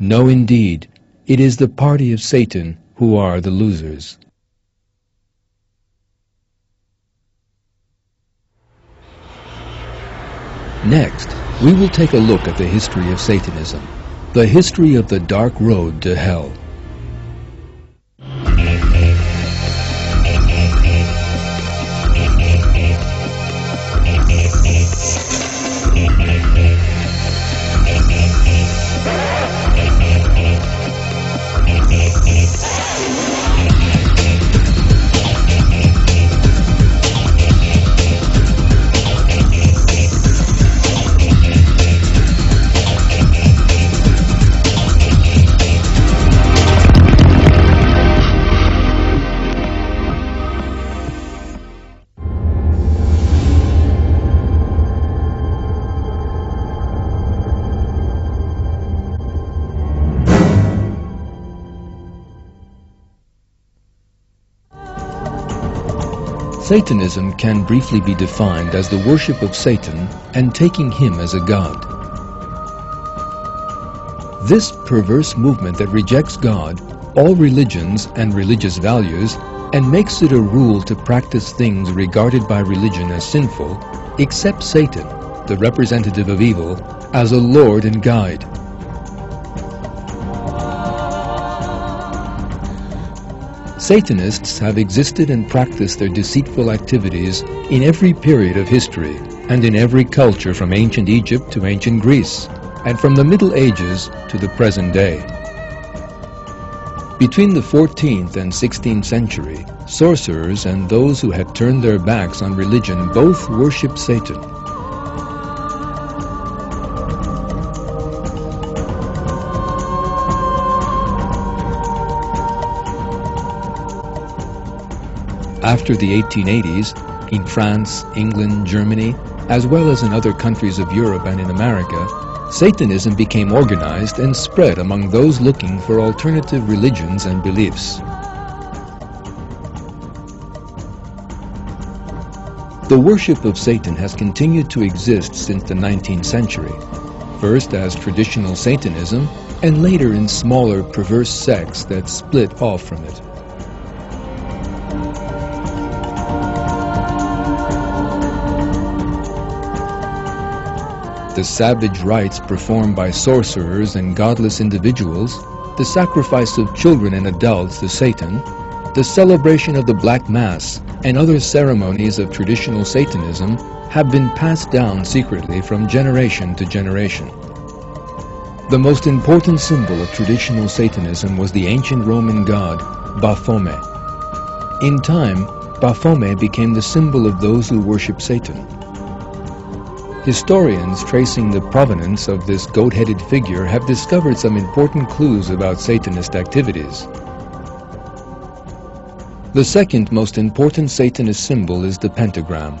No, indeed, it is the party of Satan who are the losers. Next, we will take a look at the history of Satanism, the history of the dark road to hell. Satanism can briefly be defined as the worship of Satan and taking him as a god. This perverse movement that rejects God, all religions and religious values, and makes it a rule to practice things regarded by religion as sinful, accepts Satan, the representative of evil, as a lord and guide. Satanists have existed and practiced their deceitful activities in every period of history and in every culture from ancient Egypt to ancient Greece, and from the Middle Ages to the present day. Between the 14th and 16th century, sorcerers and those who had turned their backs on religion both worshipped Satan. After the 1880s, in France, England, Germany, as well as in other countries of Europe and in America, Satanism became organized and spread among those looking for alternative religions and beliefs. The worship of Satan has continued to exist since the 19th century, first as traditional Satanism, and later in smaller perverse sects that split off from it. The savage rites performed by sorcerers and godless individuals, the sacrifice of children and adults to Satan, the celebration of the Black Mass, and other ceremonies of traditional Satanism have been passed down secretly from generation to generation. The most important symbol of traditional Satanism was the ancient Roman god, Baphomet. In time, Baphomet became the symbol of those who worship Satan. Historians tracing the provenance of this goat-headed figure have discovered some important clues about Satanist activities. The second most important Satanist symbol is the pentagram,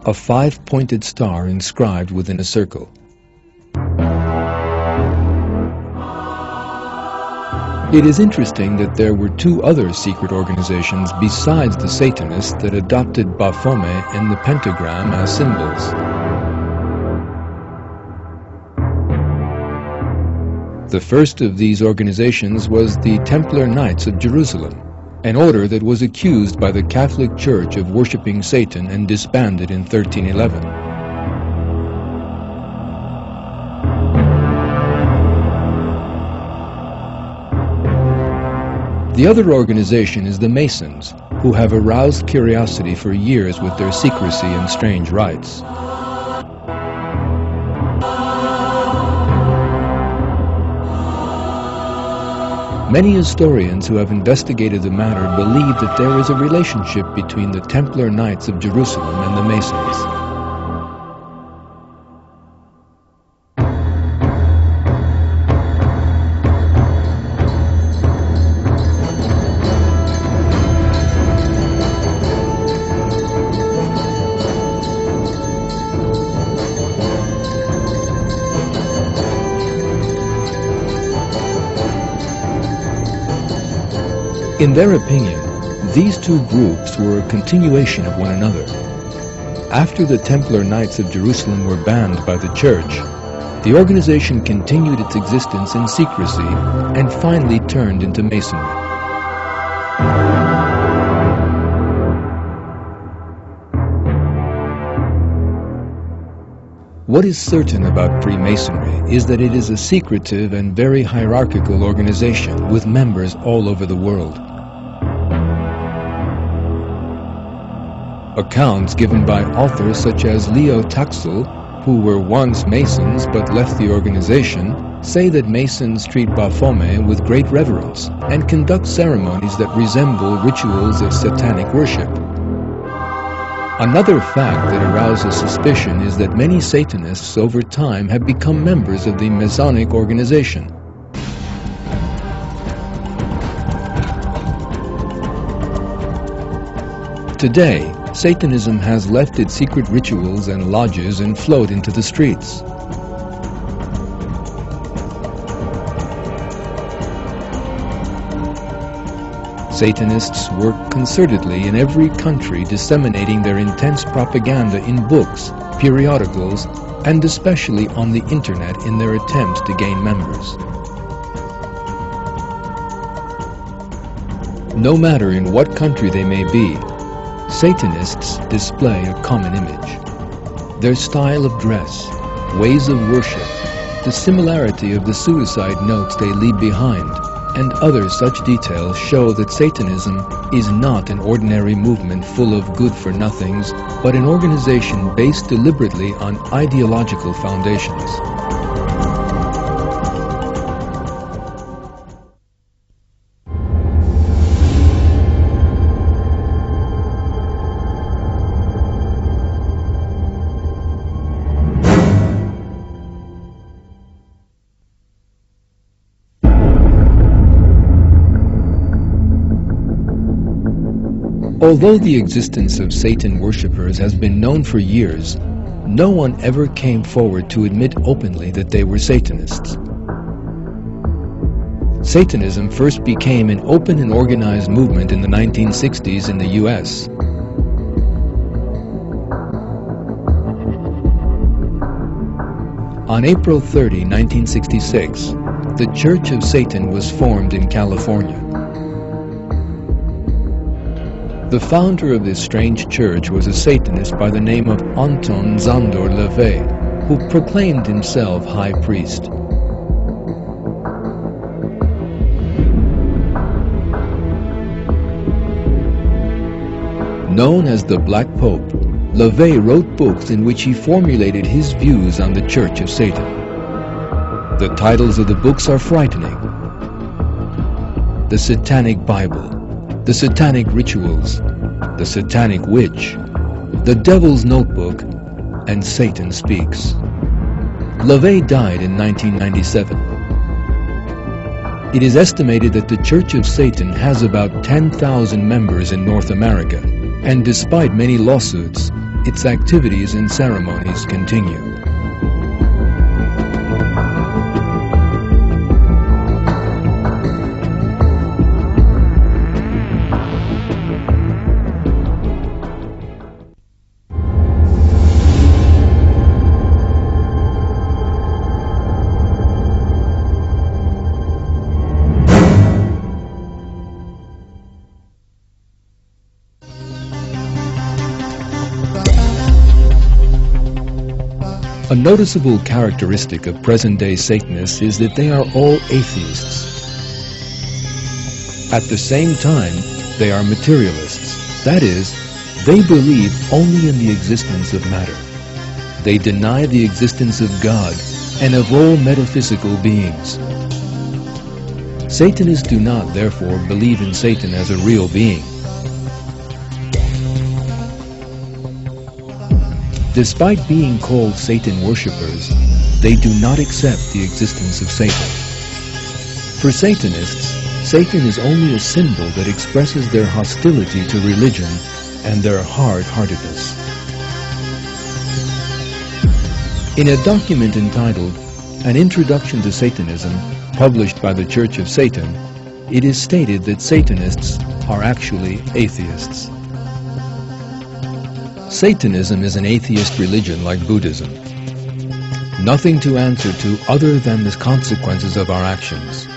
a five-pointed star inscribed within a circle. It is interesting that there were two other secret organizations besides the Satanists that adopted Baphomet and the pentagram as symbols. The first of these organizations was the Templar Knights of Jerusalem, an order that was accused by the Catholic Church of worshipping Satan and disbanded in 1311. The other organization is the Masons, who have aroused curiosity for years with their secrecy and strange rites. Many historians who have investigated the matter believe that there is a relationship between the Templar Knights of Jerusalem and the Masons. In their opinion, these two groups were a continuation of one another. After the Templar Knights of Jerusalem were banned by the Church, The organization continued its existence in secrecy and finally turned into Masonry. What is certain about Freemasonry is that it is a secretive and very hierarchical organization with members all over the world. Accounts given by authors such as Leo Taxil, who were once Masons but left the organization, say that Masons treat Baphomet with great reverence and conduct ceremonies that resemble rituals of satanic worship. Another fact that arouses suspicion is that many Satanists over time have become members of the Masonic organization. Today, Satanism has left its secret rituals and lodges and flowed into the streets. Satanists work concertedly in every country, disseminating their intense propaganda in books, periodicals, and especially on the internet in their attempts to gain members. No matter in what country they may be, Satanists display a common image. Their style of dress, ways of worship, the similarity of the suicide notes they leave behind, and other such details show that Satanism is not an ordinary movement full of good-for-nothings, but an organization based deliberately on ideological foundations. Although the existence of Satan worshippers has been known for years, no one ever came forward to admit openly that they were Satanists. Satanism first became an open and organized movement in the 1960s in the US. On April 30, 1966, the Church of Satan was formed in California. The founder of this strange church was a Satanist by the name of Anton Zandor LaVey, who proclaimed himself high priest. Known as the Black Pope, LaVey wrote books in which he formulated his views on the Church of Satan. The titles of the books are frightening: The Satanic Bible, The Satanic Rituals, The Satanic Witch, The Devil's Notebook, and Satan Speaks. LaVey died in 1997. It is estimated that the Church of Satan has about 10,000 members in North America, and despite many lawsuits, its activities and ceremonies continue. A noticeable characteristic of present-day Satanists is that they are all atheists. At the same time, they are materialists. That is, they believe only in the existence of matter. They deny the existence of God and of all metaphysical beings. Satanists do not, therefore, believe in Satan as a real being. Despite being called Satan worshippers, they do not accept the existence of Satan. For Satanists, Satan is only a symbol that expresses their hostility to religion and their hard-heartedness. In a document entitled An Introduction to Satanism, published by the Church of Satan, it is stated that Satanists are actually atheists. Satanism is an atheist religion like Buddhism. nothing to answer to other than the consequences of our actions.